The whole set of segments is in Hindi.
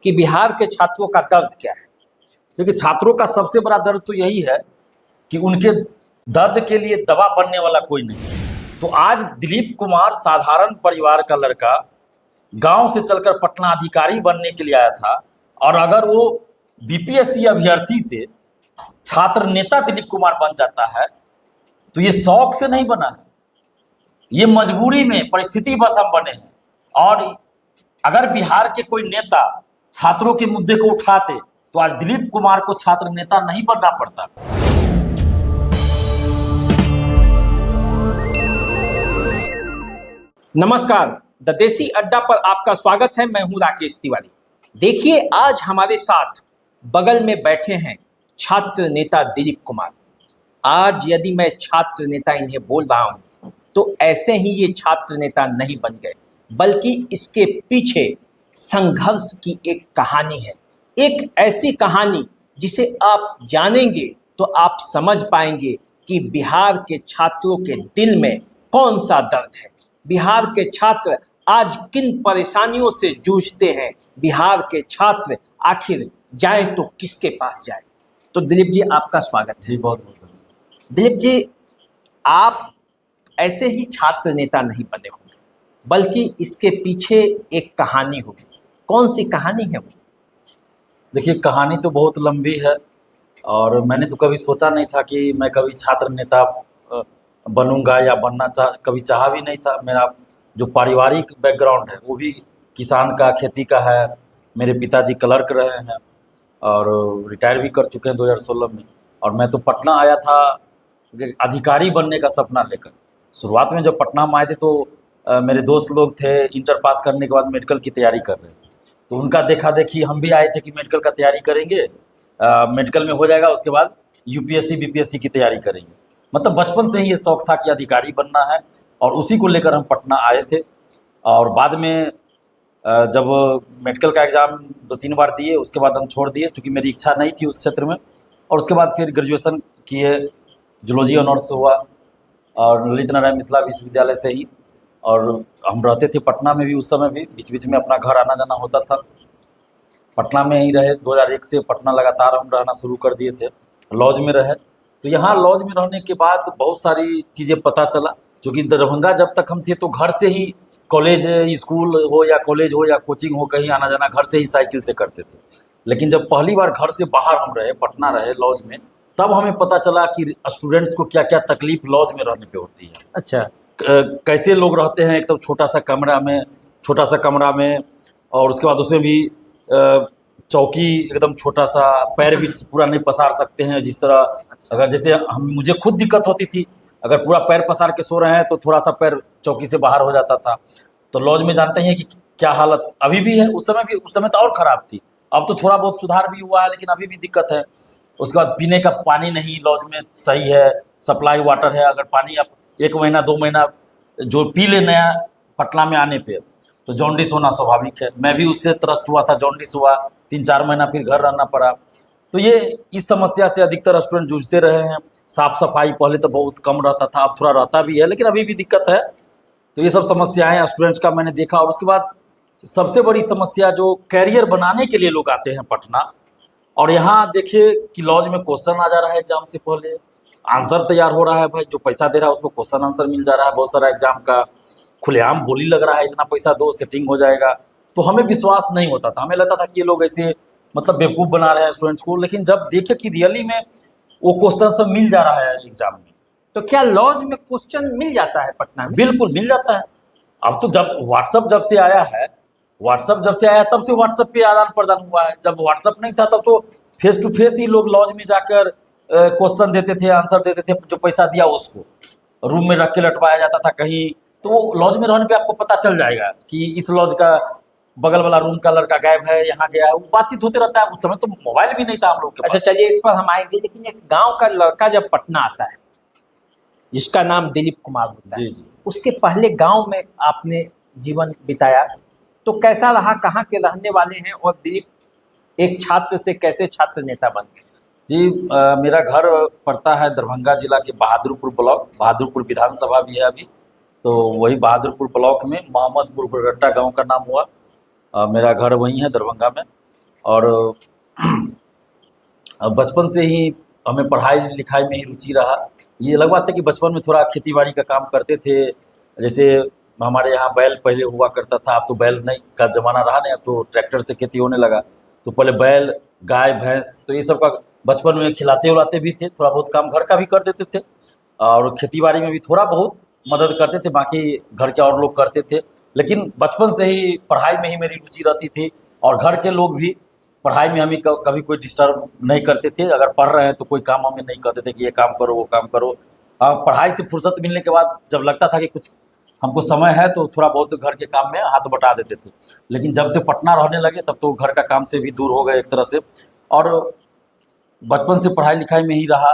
कि बिहार के छात्रों का दर्द क्या है। देखिए, छात्रों का सबसे बड़ा दर्द तो यही है कि उनके दर्द के लिए दवा बनने वाला कोई नहीं। तो आज दिलीप कुमार साधारण परिवार का लड़का गांव से चलकर पटना अधिकारी बनने के लिए आया था, और अगर वो बीपीएससी अभ्यर्थी से छात्र नेता दिलीप कुमार बन जाता है तो ये शौक से नहीं बना है, ये मजबूरी में परिस्थिति बस हम बने हैं। और अगर बिहार के कोई नेता छात्रों के मुद्दे को उठाते तो आज दिलीप कुमार को छात्र नेता नहीं बनना पड़ता। नमस्कार, द देसी अड्डा पर आपका स्वागत है। मैं हूं राकेश तिवारी। देखिए, आज हमारे साथ बगल में बैठे हैं छात्र नेता दिलीप कुमार। आज यदि मैं छात्र नेता इन्हें बोल रहा हूं तो ऐसे ही ये छात्र नेता नहीं बन गए, बल्कि इसके पीछे संघर्ष की एक कहानी है। एक ऐसी कहानी जिसे आप जानेंगे तो आप समझ पाएंगे कि बिहार के छात्रों के दिल में कौन सा दर्द है, बिहार के छात्र आज किन परेशानियों से जूझते हैं, बिहार के छात्र आखिर जाएं तो किसके पास जाएं। तो दिलीप जी, आपका स्वागत है। जी, बहुत बहुत धन्यवाद। दिलीप जी, आप ऐसे ही छात्र नेता नहीं बने होंगे, बल्कि इसके पीछे एक कहानी होगी। कौन सी कहानी है वो? देखिए, कहानी तो बहुत लंबी है और मैंने तो कभी सोचा नहीं था कि मैं कभी छात्र नेता बनूंगा या कभी चाहा भी नहीं था। मेरा जो पारिवारिक बैकग्राउंड है वो भी किसान का, खेती का है। मेरे पिताजी क्लर्क रहे हैं और रिटायर भी कर चुके हैं 2016 में। और मैं तो पटना आया था अधिकारी बनने का सपना लेकर। शुरुआत में जब पटना में आए थे तो मेरे दोस्त लोग थे, इंटर पास करने के बाद मेडिकल की तैयारी कर रहे थे, तो उनका देखा देखी हम भी आए थे कि मेडिकल का तैयारी करेंगे, मेडिकल में हो जाएगा, उसके बाद यूपीएससी बीपीएससी की तैयारी करेंगे। मतलब बचपन से ही ये शौक था कि अधिकारी बनना है, और उसी को लेकर हम पटना आए थे। और बाद में जब मेडिकल का एग्ज़ाम 2-3 बार दिए, उसके बाद हम छोड़ दिए क्योंकि मेरी इच्छा नहीं थी उस क्षेत्र में। और उसके बाद फिर ग्रेजुएशन किए, जूलॉजी ऑनर्स हुआ और ललित नारायण मिथिला विश्वविद्यालय से ही। और हम रहते थे पटना में भी, उस समय भी बीच बीच में अपना घर आना जाना होता था। पटना में ही रहे, 2001 से पटना लगातार हम रहना शुरू कर दिए थे, लॉज में रहे। तो यहाँ लॉज में रहने के बाद बहुत सारी चीज़ें पता चला, क्योंकि दरभंगा जब तक हम थे तो घर से ही कॉलेज, स्कूल हो या कॉलेज हो या कोचिंग हो, कहीं आना जाना घर से ही साइकिल से करते थे। लेकिन जब पहली बार घर से बाहर हम रहे, पटना रहे लॉज में, तब हमें पता चला कि स्टूडेंट्स को क्या क्या तकलीफ लॉज में रहने पे होती है। अच्छा। कैसे लोग रहते हैं एकदम छोटा सा कमरा में, और उसके बाद उसमें भी चौकी एकदम छोटा सा, पैर भी पूरा नहीं पसार सकते हैं। जिस तरह अगर जैसे मुझे खुद दिक्कत होती थी, अगर पूरा पैर पसार के सो रहे हैं तो थोड़ा सा पैर चौकी से बाहर हो जाता था। तो लॉज में जानते हैं कि क्या हालत अभी भी है, उस समय तो और ख़राब थी। अब तो थोड़ा बहुत सुधार भी हुआ है, लेकिन अभी भी दिक्कत है। उसके बाद पीने का पानी नहीं लॉज में सही है, सप्लाई वाटर है, अगर पानी आप 1 महीना 2 महीना जो पी ले नया पटना में आने पे, तो जॉन्डिस होना स्वाभाविक है। मैं भी उससे त्रस्त हुआ था, जॉन्डिस हुआ, 3-4 महीना फिर घर रहना पड़ा। तो ये इस समस्या से अधिकतर स्टूडेंट जूझते रहे हैं। साफ़ सफाई पहले तो बहुत कम रहता था, अब थोड़ा रहता भी है, लेकिन अभी भी दिक्कत है। तो ये सब समस्याएं स्टूडेंट्स का मैंने देखा। और उसके बाद सबसे बड़ी समस्या, जो कैरियर बनाने के लिए लोग आते हैं पटना, और यहाँ देखिए कि लॉज में क्वेश्चन आ जा रहा है एग्जाम से पहले, आंसर तैयार हो रहा है। भाई जो पैसा दे रहा है उसको क्वेश्चन आंसर मिल जा रहा है, बहुत सारा एग्जाम का खुलेआम बोली लग रहा है, इतना पैसा दो सेटिंग हो जाएगा। तो हमें विश्वास नहीं होता था, हमें लगता था कि ये लोग ऐसे मतलब बेवकूफ़ बना रहे हैं स्टूडेंट्स को। लेकिन जब देखे कि रियली में वो क्वेश्चन सब मिल जा रहा है एग्जाम में। तो क्या लॉज में क्वेश्चन मिल जाता है पटना में? बिल्कुल मिल जाता है। अब तो जब व्हाट्सअप जब से आया तब से व्हाट्सअप पे आदान प्रदान हुआ है। जब व्हाट्सअप नहीं था तब तो फेस टू फेस ही लोग लॉज में जाकर क्वेश्चन देते थे, आंसर देते थे। जो पैसा दिया उसको रूम में रख के लटवाया जाता था कहीं। तो लॉज में रहने पे आपको पता चल जाएगा कि इस लॉज का बगल वाला रूम का लड़का गायब है, यहाँ गया है, वो बातचीत होते रहता है। उस समय तो मोबाइल भी नहीं था हम लोग के पास। अच्छा, चलिए इस पर हम आएंगे, लेकिन एक गांव का लड़का जब पटना आता है, जिसका नाम दिलीप कुमार होता है, जी। उसके पहले गांव में आपने जीवन बिताया, तो कैसा रहा? कहाँ के रहने वाले हैं, और दिलीप एक छात्र से कैसे छात्र नेता बन गए? जी, मेरा घर पड़ता है दरभंगा जिला के बहादुरपुर ब्लॉक, बहादुरपुर विधानसभा भी है अभी, तो वही बहादुरपुर ब्लॉक में मोहम्मदपुर गुरगट्टा गांव का नाम हुआ। मेरा घर वहीं है दरभंगा में। और बचपन से ही हमें पढ़ाई लिखाई में ही रुचि रहा। ये अलग बात है कि बचपन में थोड़ा खेती बाड़ी का काम करते थे, जैसे हमारे यहाँ बैल पहले हुआ करता था, अब तो बैल नहीं का ज़माना रहा नहीं, अब तो ट्रैक्टर से खेती होने लगा। तो पहले बैल, गाय, भैंस, तो ये सब का बचपन में खिलाते उलाते भी थे, थोड़ा बहुत काम घर का भी कर देते थे और खेती बाड़ी में भी थोड़ा बहुत मदद करते थे, बाकी घर के और लोग करते थे। लेकिन बचपन से ही पढ़ाई में ही मेरी रुचि रहती थी और घर के लोग भी पढ़ाई में हमें कभी कोई डिस्टर्ब नहीं करते थे। अगर पढ़ रहे हैं तो कोई काम हमें नहीं कहते थे कि ये काम करो वो काम करो। पढ़ाई से फुर्सत मिलने के बाद जब लगता था कि कुछ हमको समय है तो थोड़ा बहुत घर के काम में हाथ बटा देते थे। लेकिन जब से पटना रहने लगे तब तो घर का काम से भी दूर हो गए एक तरह से, और बचपन से पढ़ाई लिखाई में ही रहा।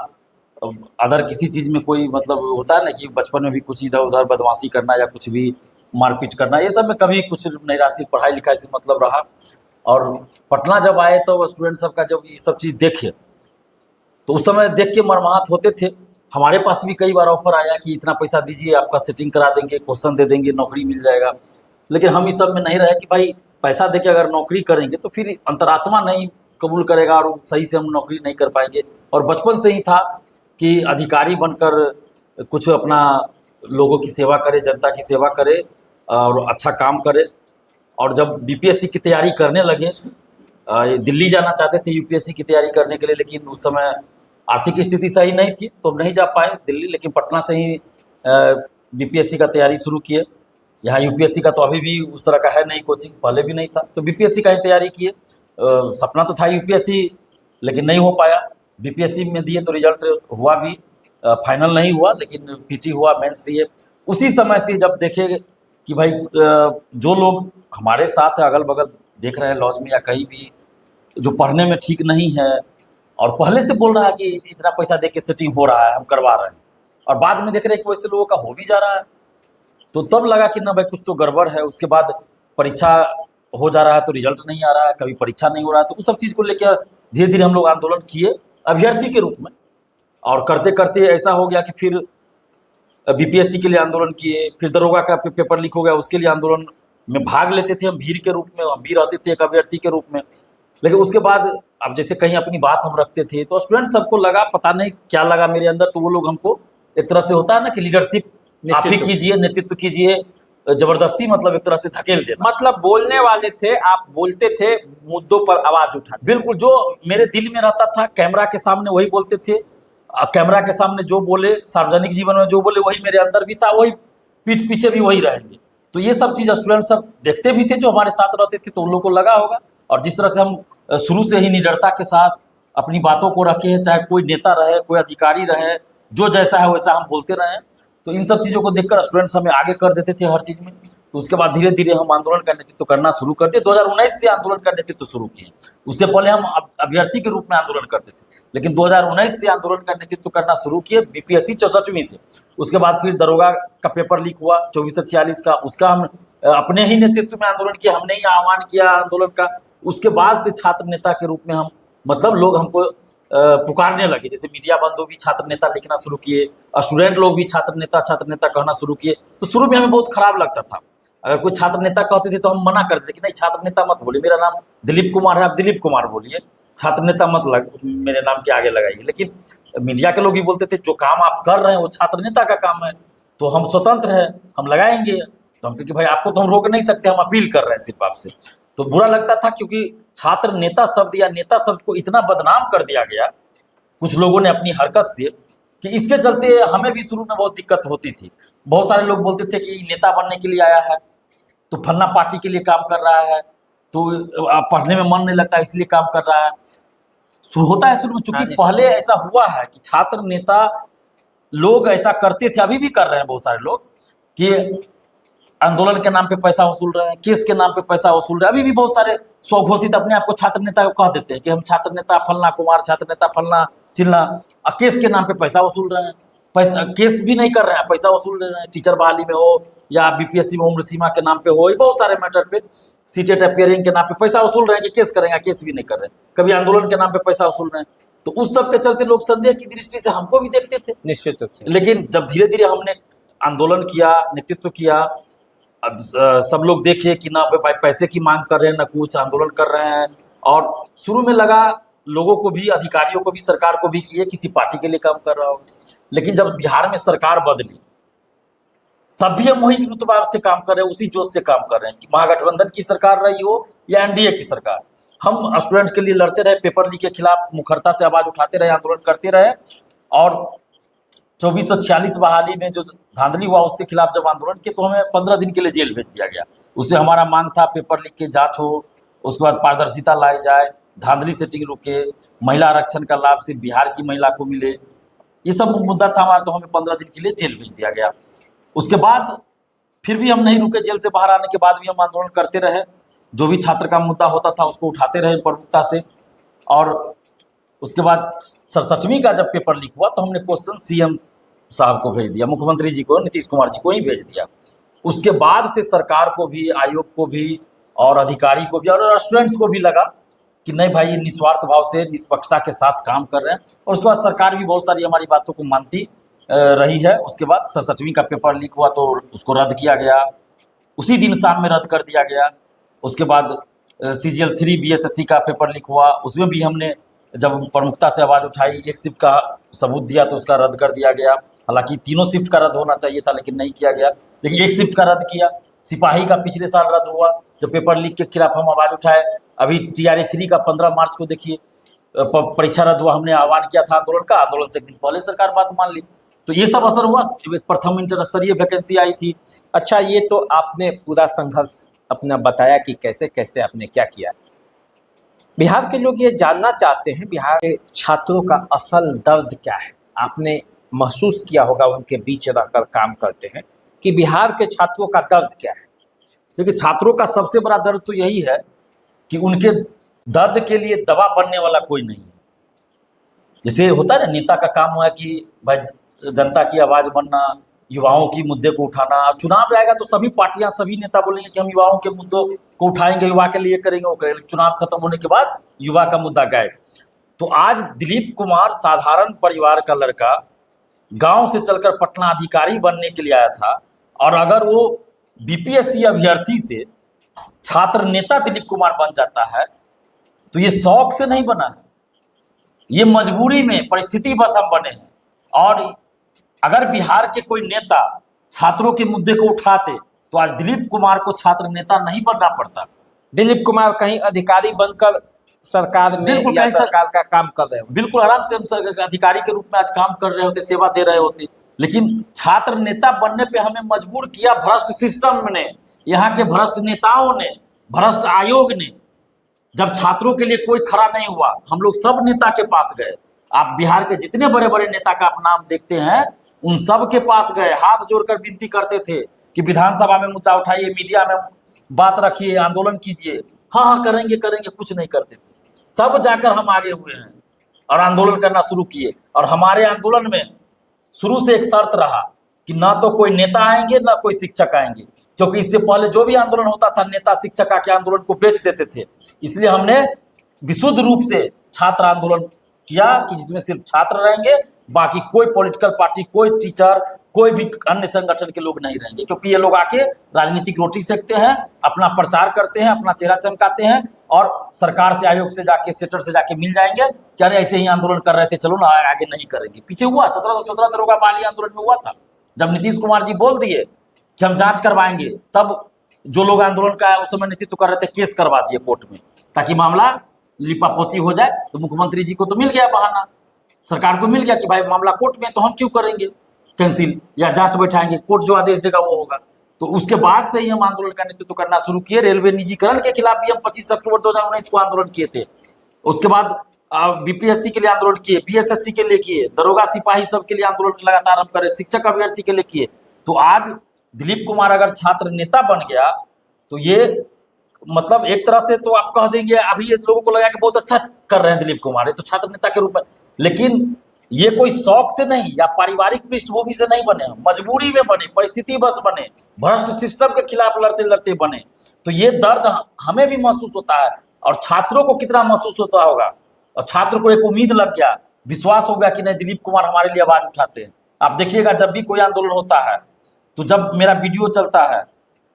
अदर किसी चीज़ में कोई मतलब होता है ना कि बचपन में भी कुछ इधर उधर बदमाशी करना या कुछ भी मारपीट करना, ये सब में कभी कुछ नहीं रहा, सिर्फ पढ़ाई लिखाई से मतलब रहा। और पटना जब आए तो स्टूडेंट सबका जब ये सब चीज़ देखे तो उस समय देख के मर्माहत होते थे। हमारे पास भी कई बार ऑफर आया कि इतना पैसा दीजिए, आपका सेटिंग करा देंगे, क्वेश्चन दे देंगे, नौकरी मिल जाएगा। लेकिन हम इस सब में नहीं रहे कि भाई पैसा देके अगर नौकरी करेंगे तो फिर अंतरात्मा नहीं कबूल करेगा और सही से हम नौकरी नहीं कर पाएंगे। और बचपन से ही था कि अधिकारी बनकर कुछ अपना लोगों की सेवा करे, जनता की सेवा करे और अच्छा काम करे। और जब बीपीएससी की तैयारी करने लगे, दिल्ली जाना चाहते थे यूपीएससी की तैयारी करने के लिए, लेकिन उस समय आर्थिक स्थिति सही नहीं थी तो नहीं जा पाए दिल्ली। लेकिन पटना से ही बीपीएससी का तैयारी शुरू किए। यहाँ यूपीएससी का तो अभी भी उस तरह का है नहीं, कोचिंग पहले भी नहीं था, तो बीपीएससी का ही तैयारी किए। सपना तो था यूपीएससी, लेकिन नहीं हो पाया। बीपीएससी में दिए तो रिजल्ट हुआ भी, फाइनल नहीं हुआ लेकिन पीटी हुआ, मेंस दिए। उसी समय से जब देखे कि भाई जो लोग हमारे साथ अगल बगल देख रहे हैं लॉज में या कहीं भी, जो पढ़ने में ठीक नहीं है और पहले से बोल रहा है कि इतना पैसा दे के सेटिंग हो रहा है, हम करवा रहे हैं, और बाद में देख रहे हैं कि वैसे लोगों का हो भी जा रहा है, तो तब लगा कि ना भाई कुछ तो गड़बड़ है। उसके बाद परीक्षा हो जा रहा है तो रिजल्ट नहीं आ रहा है, कभी परीक्षा नहीं हो रहा है, तो उस सब चीज़ को लेकर धीरे धीरे हम लोग आंदोलन किए अभ्यर्थी के रूप में। और करते करते ऐसा हो गया कि फिर बीपीएससी के लिए आंदोलन किए, फिर दरोगा का पेपर लीक हो गया, उसके लिए आंदोलन में भाग लेते थे हम भीड़ के रूप में, हम भी रहते थे एक अभ्यर्थी के रूप में। लेकिन उसके बाद अब जैसे कहीं अपनी बात हम रखते थे तो स्टूडेंट सबको लगा, पता नहीं क्या लगा मेरे अंदर, तो वो लोग हमको एक तरह से होता है ना कि लीडरशिप आप ही कीजिए, नेतृत्व कीजिए, जबरदस्ती मतलब एक तरह से धकेल देना। मतलब बोलने वाले थे, आप बोलते थे, मुद्दों पर आवाज उठा। बिल्कुल, जो मेरे दिल में रहता था कैमरा के सामने वही बोलते थे। कैमरा के सामने जो बोले, सार्वजनिक जीवन में जो बोले वही मेरे अंदर भी था, वही पीठ पीछे भी वही रहेंगे। तो ये सब चीज़ स्टूडेंट सब देखते भी थे जो हमारे साथ रहते थे, तो उन लोगों को लगा होगा। और जिस तरह से हम शुरू से ही निडरता के साथ अपनी बातों को रखे हैं, चाहे कोई नेता रहे, कोई अधिकारी रहे, जो जैसा है वैसा हम बोलते रहे, तो इन सब चीज़ों को देखकर स्टूडेंट्स हमें आगे कर देते थे हर चीज़ में। तो उसके बाद धीरे धीरे हम आंदोलन का नेतृत्व करना शुरू कर दिए। 2019 से आंदोलन का नेतृत्व शुरू किए। उससे पहले हम अभ्यर्थी के रूप में आंदोलन करते थे, लेकिन 2019 से आंदोलन का नेतृत्व करना शुरू किए, बीपीएससी 64वीं से। उसके बाद फिर दरोगा का पेपर लीक हुआ 2446 का, उसका हम अपने ही नेतृत्व में आंदोलन किया, हमने ही आह्वान किया आंदोलन का। उसके बाद से छात्र नेता के रूप में हम मतलब लोग हमको पुकारने लगे, जैसे मीडिया बंधु भी छात्र नेता लिखना शुरू किए और स्टूडेंट लोग भी छात्र नेता कहना शुरू किए। तो शुरू में हमें बहुत खराब लगता था, अगर कोई छात्र नेता कहते थे तो हम मना करते थे कि नहीं छात्र नेता मत बोलिए, मेरा नाम दिलीप कुमार है, आप दिलीप कुमार बोलिए, छात्र नेता मत मेरे नाम के आगे लगाइए। लेकिन मीडिया के लोग भी बोलते थे जो काम आप कर रहे हैं वो छात्र नेता का काम है, तो हम स्वतंत्र हैं, हम लगाएंगे। तो हम कहे कि भाई आपको तो हम रोक नहीं सकते, हम अपील कर रहे हैं सिर्फ आपसे। तो बुरा लगता था क्योंकि छात्र नेता शब्द या नेता शब्द को इतना बदनाम कर दिया गया कुछ लोगों ने अपनी हरकत से, कि इसके चलते हमें भी शुरू में बहुत दिक्कत होती थी। बहुत सारे लोग बोलते थे कि नेता बनने के लिए आया है तो फलना पार्टी के लिए काम कर रहा है, तो पढ़ने में मन नहीं लगता इसलिए काम कर रहा है। होता है शुरू में, चूंकि पहले ऐसा हुआ है कि छात्र नेता लोग ऐसा करते थे, अभी भी कर रहे हैं बहुत सारे लोग, कि आंदोलन के नाम पे पैसा वसूल रहे हैं, केस के नाम पे पैसा वसूल रहे हैं। अभी भी बहुत सारे स्वघोषित अपने आप को छात्र नेता कह देते हैं कि हम छात्र नेता फलना कुमार, छात्र नेता फलना चिल्ला, केस के नाम पे पैसा वसूल रहे हैं। पैसा केस भी नहीं कर रहे हैं, पैसा वसूल रहे हैं, टीचर बहाली में हो या बीपीएससी में उम्र सीमा के नाम पे हो, बहुत सारे मैटर पे सीटेट अपियरिंग के नाम पे पैसा वसूल रहे हैं कि केस करेंगे, केस भी नहीं कर रहे हैं, कभी आंदोलन के नाम पे पैसा वसूल रहे हैं। तो उस सब के चलते लोग संदेह की दृष्टि से हमको भी देखते थे, निश्चित रूप से। लेकिन जब धीरे धीरे हमने आंदोलन किया, नेतृत्व किया, सब लोग देखे कि ना भाई पैसे की मांग कर रहे हैं, ना कुछ आंदोलन कर रहे हैं और शुरू में लगा लोगों को भी, अधिकारियों को भी, सरकार को भी कि ये किसी पार्टी के लिए काम कर रहा हो, लेकिन जब बिहार में सरकार बदली तब भी हम वही रुतबा से काम कर रहे हैं, उसी जोश से काम कर रहे हैं कि महागठबंधन की सरकार रही हो या एनडीए की सरकार, हम स्टूडेंट के लिए लड़ते रहे, पेपर लीक के खिलाफ मुखरता से आवाज उठाते रहे, आंदोलन करते रहे। और 2446 बहाली में जो धांधली हुआ उसके खिलाफ जब आंदोलन किए तो हमें 15 दिन के लिए जेल भेज दिया गया। उससे हमारा मांग था पेपर लीक की जांच हो, उसके बाद पारदर्शिता लाई जाए, धांधली सेटिंग रुके, महिला आरक्षण का लाभ सिर्फ बिहार की महिला को मिले, ये सब मुद्दा था हमारा। तो हमें 15 दिन के लिए जेल भेज दिया गया। उसके बाद फिर भी हम नहीं रुके, जेल से बाहर आने के बाद भी हम आंदोलन करते रहे, जो भी छात्र का मुद्दा होता था उसको उठाते रहे प्रमुखता से। और उसके बाद 67वीं का जब पेपर लीक हुआ तो हमने क्वेश्चन सीएम साहब को भेज दिया, मुख्यमंत्री जी को, नीतीश कुमार जी को ही भेज दिया। उसके बाद से सरकार को भी, आयोग को भी और अधिकारी को भी और स्टूडेंट्स को भी लगा कि नहीं भाई ये निस्वार्थ भाव से निष्पक्षता के साथ काम कर रहे हैं। और उसके बाद सरकार भी बहुत सारी हमारी बातों को मानती रही है। उसके बाद 67वीं का पेपर लीक हुआ तो उसको रद्द किया गया, उसी दिन शाम में रद्द कर दिया गया। उसके बाद CGL 3 BSSC का पेपर लीक हुआ, उसमें भी हमने जब प्रमुखता से आवाज़ उठाई, एक शिफ्ट का सबूत दिया तो उसका रद्द कर दिया गया। हालांकि तीनों शिफ्ट का रद्द होना चाहिए था लेकिन नहीं किया गया, लेकिन एक शिफ्ट का रद्द किया। सिपाही का पिछले साल रद्द हुआ जब पेपर लीक के खिलाफ हम आवाज़ उठाए। अभी TRA 3 का 15 मार्च को देखिए परीक्षा रद्द हुआ, हमने आह्वान किया था आंदोलन का, आंदोलन से एक दिन पहले सरकार बात मान ली। तो ये सब असर हुआ। प्रथम इंटर स्तरीय वैकेंसी आई थी। अच्छा, ये तो आपने पूरा संघर्ष अपना बताया कि कैसे कैसे आपने क्या किया। बिहार के लोग ये जानना चाहते हैं बिहार के छात्रों का असल दर्द क्या है। आपने महसूस किया होगा, उनके बीच रहकर काम करते हैं, कि बिहार के छात्रों का दर्द क्या है। देखिए, छात्रों का सबसे बड़ा दर्द तो यही है कि उनके दर्द के लिए दवा बनने वाला कोई नहीं है। जैसे होता है ना, नेता का काम हुआ है कि भाई जनता की आवाज़ बनना, युवाओं की मुद्दे को उठाना। चुनाव आएगा तो सभी पार्टियां, सभी नेता बोलेंगे कि हम युवाओं के मुद्दों को उठाएंगे, युवा के लिए करेंगे, वो करेंगे। चुनाव खत्म होने के बाद युवा का मुद्दा गायब। तो आज दिलीप कुमार साधारण परिवार का लड़का गांव से चलकर पटना अधिकारी बनने के लिए आया था, और अगर वो BPSC अभ्यर्थी से छात्र नेता दिलीप कुमार बन जाता है तो ये शौक से नहीं बना है, ये मजबूरी में, परिस्थिति बस हम बने हैं। और अगर बिहार के कोई नेता छात्रों के मुद्दे को उठाते तो आज दिलीप कुमार को छात्र नेता नहीं बनना पड़ता। दिलीप कुमार कहीं अधिकारी बनकर सरकार में या सरकार का काम कर रहे हो, बिल्कुल आराम से हम अधिकारी के रूप में आज काम कर रहे होते, सेवा दे रहे होते। लेकिन छात्र नेता बनने पे हमें मजबूर किया भ्रष्ट सिस्टम ने, यहाँ के भ्रष्ट नेताओं ने, भ्रष्ट आयोग ने। जब छात्रों के लिए कोई खड़ा नहीं हुआ, हम लोग सब नेता के पास गए। आप बिहार के जितने बड़े बड़े नेता का आप नाम देखते हैं, उन सब के पास गए, हाथ जोड़कर विनती करते थे कि विधानसभा में मुद्दा उठाइए, मीडिया में बात रखिए, आंदोलन कीजिए। हाँ हाँ करेंगे करेंगे, कुछ नहीं करते थे। तब जाकर हम आगे हुए हैं और आंदोलन करना शुरू किए। और हमारे आंदोलन में शुरू से एक शर्त रहा कि ना तो कोई नेता आएंगे ना कोई शिक्षक आएंगे, क्योंकि इससे पहले जो भी आंदोलन होता था नेता शिक्षक आके आंदोलन को बेच देते थे। इसलिए हमने विशुद्ध रूप से छात्र आंदोलन किया कि जिसमें सिर्फ छात्र रहेंगे, बाकी कोई पॉलिटिकल पार्टी, कोई टीचर, कोई भी अन्य संगठन के लोग नहीं रहेंगे। क्योंकि ये लोग आके राजनीतिक रोटी सेकते हैं, अपना प्रचार करते हैं, अपना चेहरा चमकाते हैं और सरकार से, आयोग से जाके, सेटर से जाके मिल जाएंगे कि अरे ऐसे ही आंदोलन कर रहे थे, चलो ना आगे नहीं करेंगे। पीछे हुआ 1717 दरोगा बहाली आंदोलन में हुआ था, जब नीतीश कुमार जी बोल दिए कि हम जांच करवाएंगे, तब जो लोग आंदोलन का उस समय नेतृत्व कर रहे थे केस करवा दिए कोर्ट में, ताकि मामला लिपापोती हो जाए। तो मुख्यमंत्री जी को तो मिल गया बहाना, सरकार को मिल गया कि भाई मामला कोर्ट में, तो हम क्यों करेंगे कैंसिल या जांच बैठाएंगे, कोर्ट जो आदेश देगा वो होगा। तो उसके बाद से ही हम आंदोलन का नेतृत्व करना शुरू किए। रेलवे निजीकरण के खिलाफ भी हम 25 अक्टूबर 2019 को आंदोलन किए थे। उसके बाद BPSC के लिए आंदोलन किए, BSSC के लिए किए, दरोगा सिपाही सब के लिए आंदोलन लगातार हम करे, शिक्षक अभ्यर्थी के लिए किए। तो आज दिलीप कुमार अगर छात्र नेता बन गया तो ये मतलब एक तरह से तो आप कह देंगे, अभी ये लोगों को लगा कि बहुत अच्छा कर रहे हैं दिलीप कुमार, ये तो छात्र नेता के रूप में। लेकिन ये कोई शौक से नहीं या पारिवारिक पृष्ठभूमि से नहीं बने, मजबूरी में बने, परिस्थिति बस बने, भ्रष्ट सिस्टम के खिलाफ लड़ते लड़ते बने। तो ये दर्द हमें भी महसूस होता है और छात्रों को कितना महसूस होता होगा। और छात्र को एक उम्मीद लग गया, विश्वास हो गया कि नहीं दिलीप कुमार हमारे लिए आवाज उठाते हैं। आप देखिएगा जब भी कोई आंदोलन होता है, तो जब मेरा वीडियो चलता है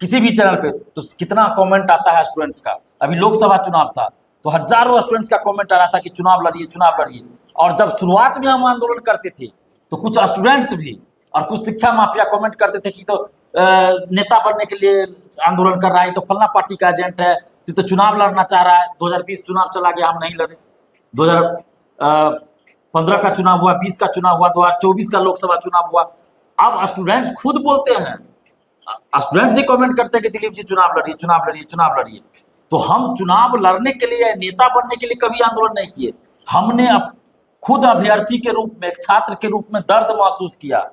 किसी भी चैनल पे, तो कितना कमेंट आता है स्टूडेंट्स का। अभी लोकसभा चुनाव था, तो हजारों स्टूडेंट्स का कमेंट आ रहा था कि चुनाव लड़िए, चुनाव लड़िए। और जब शुरुआत में हम आंदोलन करते थे तो कुछ स्टूडेंट्स भी और कुछ शिक्षा माफिया कमेंट करते थे कि तो नेता बनने के लिए आंदोलन कर रहा है, तो फलना पार्टी का एजेंट है, तो चुनाव लड़ना चाह रहा है। 2020 चुनाव चला गया, हम नहीं लड़े। 2015 का चुनाव हुआ, 20 का चुनाव हुआ, 2024 का लोकसभा चुनाव हुआ। अब स्टूडेंट्स खुद बोलते हैं, स्टूडेंट्स ही कमेंट करते हैं कि दिलीप जी चुनाव लड़िए, चुनाव लड़िए, चुनाव लड़िए। तो हम चुनाव लड़ने के लिए, नेता बनने के लिए कभी आंदोलन नहीं किए। हमने खुद अभ्यर्थी के रूप में, एक छात्र के रूप में दर्द महसूस किया,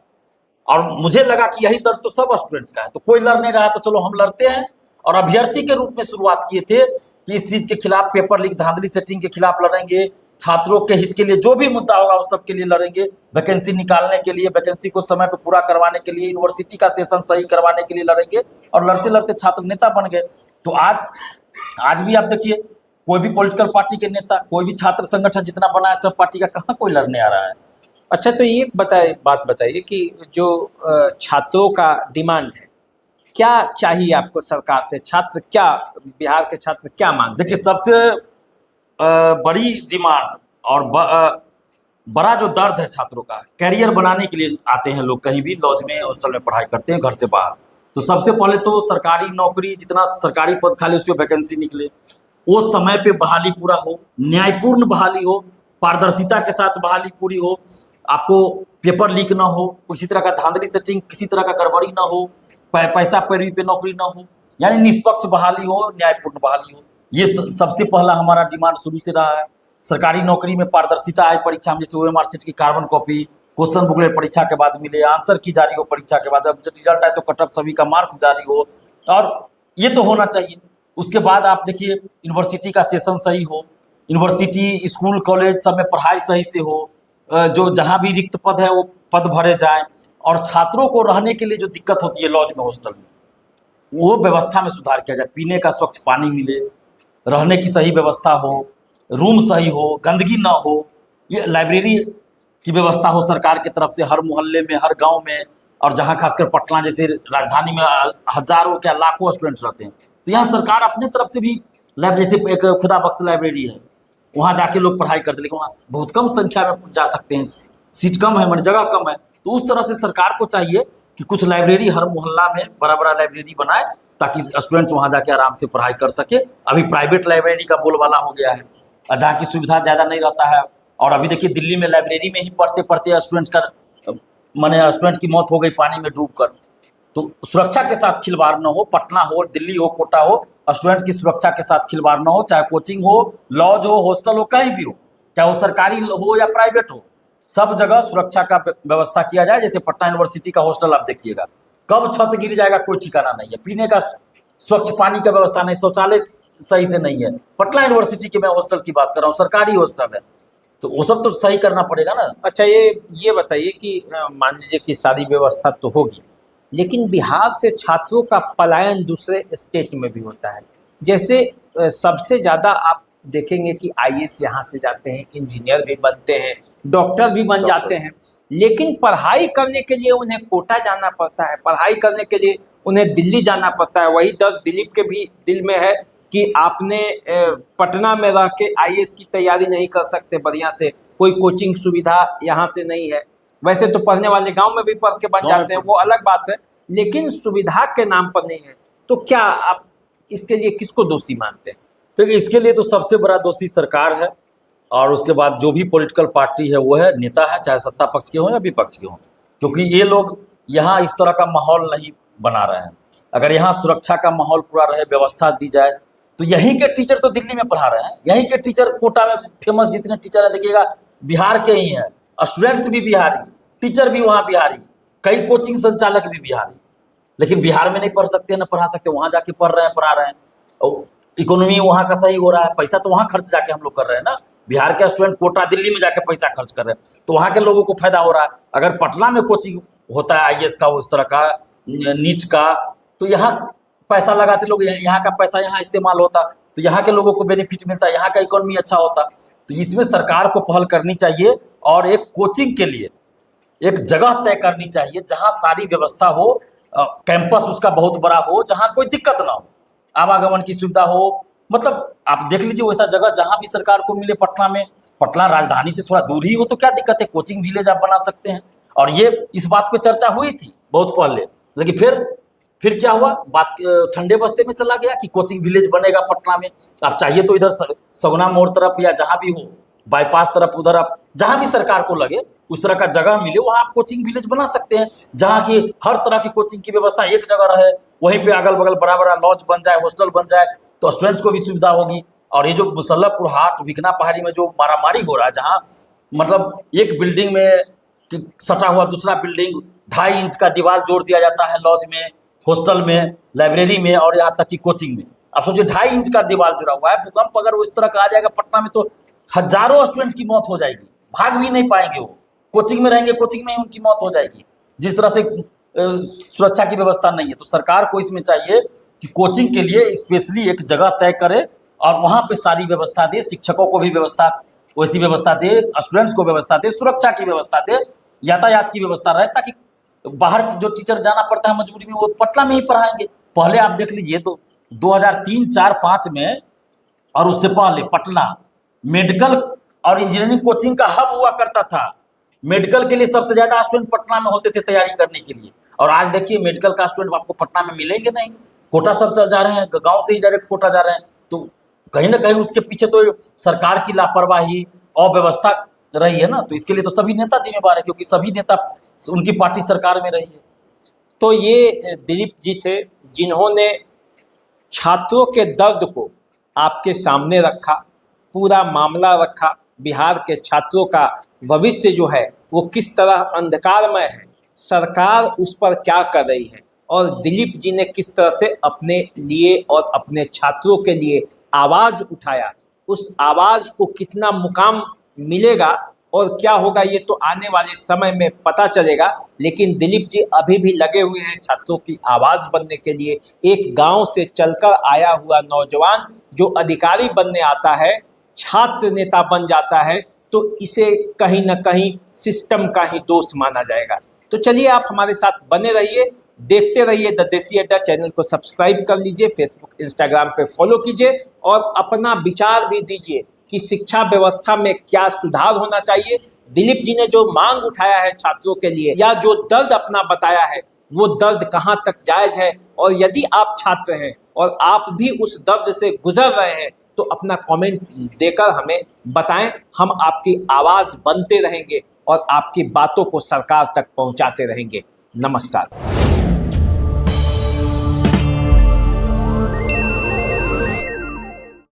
और मुझे लगा कि यही दर्द तो सब स्टूडेंट्स का है। तो कोई लड़ नहीं रहा तो चलो हम लड़ते हैं, और अभ्यर्थी के रूप में शुरुआत किए थे कि इस चीज के खिलाफ, पेपर लीक धांधली सेटिंग के खिलाफ लड़ेंगे, छात्रों के हित के लिए जो भी मुद्दा होगा उस सब के लिए लड़ेंगे, वैकेंसी निकालने के लिए, वैकेंसी को समय पर पूरा करवाने के लिए, यूनिवर्सिटी का सेशन सही करवाने के लिए लड़ेंगे। और लड़ते लड़ते छात्र नेता बन गए। तो आज भी आप देखिए, कोई भी पॉलिटिकल पार्टी के नेता, कोई भी छात्र संगठन जितना बना है, सब पार्टी का, कहाँ कोई लड़ने आ रहा है। अच्छा, तो ये बात बताइए कि जो छात्रों का डिमांड है, क्या चाहिए आपको सरकार से? छात्र क्या, बिहार के छात्र क्या मांगते हैं? देखिए, सबसे बड़ी डिमांड और बड़ा जो दर्द है छात्रों का, कैरियर बनाने के लिए आते हैं लोग, कहीं भी लॉज में, हॉस्टल में पढ़ाई करते हैं घर से बाहर। तो सबसे पहले तो सरकारी नौकरी, जितना सरकारी पद खाली उस पर वैकेंसी निकले, वो समय पे बहाली पूरा हो, न्यायपूर्ण बहाली हो, पारदर्शिता के साथ बहाली पूरी हो, आपको पेपर लीक ना हो, किसी तरह का धांधली सेटिंग, किसी तरह का गड़बड़ी ना हो, पैसा पैरवी पे नौकरी ना हो, यानी निष्पक्ष बहाली हो, न्यायपूर्ण बहाली हो। ये सबसे पहला हमारा डिमांड शुरू से रहा है। सरकारी नौकरी में पारदर्शिता आए, परीक्षा में, जैसे OMR शीट की कार्बन कॉपी, क्वेश्चन बुकलेट परीक्षा के बाद मिले, आंसर की जारी हो परीक्षा के बाद, अब जब रिजल्ट आए तो कट ऑफ सभी का मार्क्स जारी हो, और ये तो होना चाहिए। उसके बाद आप देखिए, यूनिवर्सिटी का सेशन सही हो, यूनिवर्सिटी, स्कूल, कॉलेज सब में पढ़ाई सही से हो, जो जहाँ भी रिक्त पद है वो पद भरे जाएं, और छात्रों को रहने के लिए जो दिक्कत होती है लॉज में, हॉस्टल में, वो व्यवस्था में सुधार किया जाए। पीने का स्वच्छ पानी मिले, रहने की सही व्यवस्था हो, रूम सही हो, गंदगी ना हो, ये लाइब्रेरी की व्यवस्था हो सरकार की तरफ से, हर मोहल्ले में, हर गांव में। और जहां खासकर पटना जैसे राजधानी में हजारों क्या लाखों स्टूडेंट्स रहते हैं, तो यहाँ सरकार अपने तरफ से भी जैसे एक खुदा बख्श लाइब्रेरी है, वहाँ जाके लोग पढ़ाई करते, लेकिन वहाँ बहुत कम संख्या में जा सकते हैं, सीट कम है, जगह कम है। तो उस तरह से सरकार को चाहिए कि कुछ लाइब्रेरी हर मोहल्ला में बड़ा बड़ा लाइब्रेरी बनाए, ताकि स्टूडेंट्स वहाँ जाके आराम से पढ़ाई कर सके। अभी प्राइवेट लाइब्रेरी का बोलबाला हो गया है, जहाँ की सुविधा ज़्यादा नहीं रहता है। और अभी देखिए, दिल्ली में लाइब्रेरी में ही पढ़ते पढ़ते स्टूडेंट्स का स्टूडेंट की मौत हो गई पानी में डूबकर। तो सुरक्षा के साथ खिलवाड़ न हो, पटना हो, दिल्ली हो, कोटा हो, स्टूडेंट की सुरक्षा के साथ खिलवाड़ न हो, चाहे कोचिंग हो, लॉज हो, हॉस्टल हो, कहीं भी हो, चाहे वो सरकारी हो या प्राइवेट हो, सब जगह सुरक्षा का व्यवस्था किया जाए। जैसे पटना यूनिवर्सिटी का हॉस्टल आप देखिएगा, कब छत गिर जाएगा कोई ठिकाना नहीं है, पीने का स्वच्छ पानी का व्यवस्था नहीं, शौचालय सही से नहीं है। पटना यूनिवर्सिटी के मैं हॉस्टल की बात कर रहा हूँ, सरकारी हॉस्टल है, तो वो सब तो सही करना पड़ेगा ना। अच्छा, ये बताइए कि मान लीजिए कि सारी व्यवस्था तो होगी, लेकिन बिहार से छात्रों का पलायन दूसरे स्टेट में भी होता है। जैसे सबसे ज़्यादा आप देखेंगे कि IAS यहाँ से जाते हैं, इंजीनियर भी बनते हैं, डॉक्टर भी बन जाते हैं, लेकिन पढ़ाई करने के लिए उन्हें कोटा जाना पड़ता है, पढ़ाई करने के लिए उन्हें दिल्ली जाना पड़ता है। वही दर्द दिलीप के भी दिल में है कि आपने पटना में रह के IAS की तैयारी नहीं कर सकते बढ़िया से, कोई कोचिंग सुविधा यहाँ से नहीं है। वैसे तो पढ़ने वाले गांव में भी पढ़ के बन जाते हैं, वो अलग बात है, लेकिन सुविधा के नाम पर नहीं है। तो क्या आप इसके लिए किसको दोषी मानते हैं? देखिए, इसके लिए तो सबसे बड़ा दोषी सरकार है, और उसके बाद जो भी पॉलिटिकल पार्टी है वो है, नेता है, चाहे सत्ता पक्ष के हों या विपक्ष के हों, क्योंकि ये लोग यहाँ इस तरह का माहौल नहीं बना रहे हैं। अगर यहाँ सुरक्षा का माहौल पूरा रहे, व्यवस्था दी जाए, तो यहीं के टीचर तो दिल्ली में पढ़ा रहे हैं, यहीं के टीचर कोटा में फेमस जितने टीचर है देखिएगा बिहार के ही हैं, स्टूडेंट्स भी बिहारी, टीचर भी वहाँ बिहारी, कई कोचिंग संचालक भी बिहारी, लेकिन बिहार में नहीं पढ़ सकते, न पढ़ा सकते, वहाँ जाके पढ़ रहे हैं, पढ़ा रहे हैं, और इकोनॉमी वहाँ का सही हो रहा है, पैसा तो वहाँ खर्च जाके हम लोग कर रहे हैं ना। बिहार के स्टूडेंट कोटा दिल्ली में जाके पैसा खर्च कर रहे हैं, तो वहाँ के लोगों को फायदा हो रहा है। अगर पटना में कोचिंग होता है IAS का, उस तरह का, नीट का, तो यहाँ पैसा लगाते लोग, यहाँ का पैसा यहाँ इस्तेमाल होता, तो यहाँ के लोगों को बेनिफिट मिलता, यहाँ का इकोनॉमी अच्छा होता। तो इसमें सरकार को पहल करनी चाहिए, और एक कोचिंग के लिए एक जगह तय करनी चाहिए जहाँ सारी व्यवस्था हो, कैंपस उसका बहुत बड़ा हो, जहाँ कोई दिक्कत ना हो, आवागमन की सुविधा हो, मतलब आप देख लीजिए वैसा जगह जहाँ भी सरकार को मिले पटना में, पटना राजधानी से थोड़ा दूर ही हो तो क्या दिक्कत है, कोचिंग विलेज आप बना सकते हैं। और ये इस बात पे चर्चा हुई थी बहुत पहले, लेकिन फिर क्या हुआ, बात ठंडे बस्ते में चला गया कि कोचिंग विलेज बनेगा पटना में। आप चाहिए तो इधर सगुना मोड़ तरफ या जहाँ भी हो, बाईपास तरफ, उधर आप जहाँ भी सरकार को लगे उस तरह का जगह मिले वहाँ आप कोचिंग विलेज बना सकते हैं, जहाँ की हर तरह की कोचिंग की व्यवस्था एक जगह रहे। वहीं पे अगल बगल बड़ा बड़ा लॉज बन जाए, हॉस्टल बन जाए, तो स्टूडेंट्स को भी सुविधा होगी। और ये जो मुसल्लपुर हाट विकना पहाड़ी में जो मारामारी हो रहा है, जहाँ मतलब एक बिल्डिंग में सटा हुआ दूसरा बिल्डिंग 2.5 इंच का दीवार जोड़ दिया जाता है, लॉज में, हॉस्टल में, लाइब्रेरी में और यहाँ तक कि कोचिंग में। आप सोचिए 2.5 इंच का दीवार जुड़ा हुआ है, भूकंप अगर उस तरह का आ जाएगा पटना में तो हजारों स्टूडेंट्स की मौत हो जाएगी, भाग भी नहीं पाएंगे, वो कोचिंग में रहेंगे, कोचिंग में ही उनकी मौत हो जाएगी। जिस तरह से सुरक्षा की व्यवस्था नहीं है, तो सरकार को इसमें चाहिए कि कोचिंग के लिए स्पेशली एक जगह तय करे और वहाँ पे सारी व्यवस्था दे, शिक्षकों को भी व्यवस्था वैसी व्यवस्था दे, स्टूडेंट्स को व्यवस्था दे, सुरक्षा की व्यवस्था दे, यातायात की व्यवस्था रहे, ताकि बाहर जो टीचर जाना पड़ता है मजबूरी में वो पटना में ही पढ़ाएंगे। पहले आप देख लीजिए तो 2003, 4, 5 में और उससे पहले पटना मेडिकल और इंजीनियरिंग कोचिंग का हब हुआ करता था। मेडिकल के लिए सबसे ज्यादा स्टूडेंट पटना में होते थे तैयारी करने के लिए, और आज देखिए मेडिकल का स्टूडेंट आपको पटना में मिलेंगे नहीं, कोटा सब जा रहे हैं, गांव से ही डायरेक्ट कोटा जा रहे हैं। तो कहीं ना कहीं उसके पीछे तो सरकार की लापरवाही, अव्यवस्था रही है ना। तो इसके लिए तो सभी नेता जिम्मेवार है, क्योंकि सभी नेता उनकी पार्टी सरकार में रही है। तो ये दिलीप जी थे जिन्होंने छात्रों के दर्द को आपके सामने रखा, पूरा मामला रखा, बिहार के छात्रों का भविष्य जो है वो किस तरह अंधकारमय है, सरकार उस पर क्या कर रही है, और दिलीप जी ने किस तरह से अपने लिए और अपने छात्रों के लिए आवाज़ उठाया। उस आवाज़ को कितना मुकाम मिलेगा और क्या होगा ये तो आने वाले समय में पता चलेगा। लेकिन दिलीप जी अभी भी लगे हुए हैं छात्रों की आवाज़ बनने के लिए। एक गांव से चलकर आया हुआ नौजवान जो अधिकारी बनने आता है, छात्र नेता बन जाता है, तो इसे कहीं ना कहीं सिस्टम का ही दोष माना जाएगा। तो चलिए आप हमारे साथ बने रहिए, देखते रहिए द देसी अड्डा। चैनल को सब्सक्राइब कर लीजिए, फेसबुक इंस्टाग्राम पे फॉलो कीजिए और अपना विचार भी दीजिए कि शिक्षा व्यवस्था में क्या सुधार होना चाहिए। दिलीप जी ने जो मांग उठाया है छात्रों के लिए या जो दर्द अपना बताया है वो दर्द कहाँ तक जायज है, और यदि आप छात्र हैं और आप भी उस दर्द से गुजर रहे हैं तो अपना कमेंट देकर हमें बताएं। हम आपकी आवाज़ बनते रहेंगे और आपकी बातों को सरकार तक पहुंचाते रहेंगे। नमस्कार।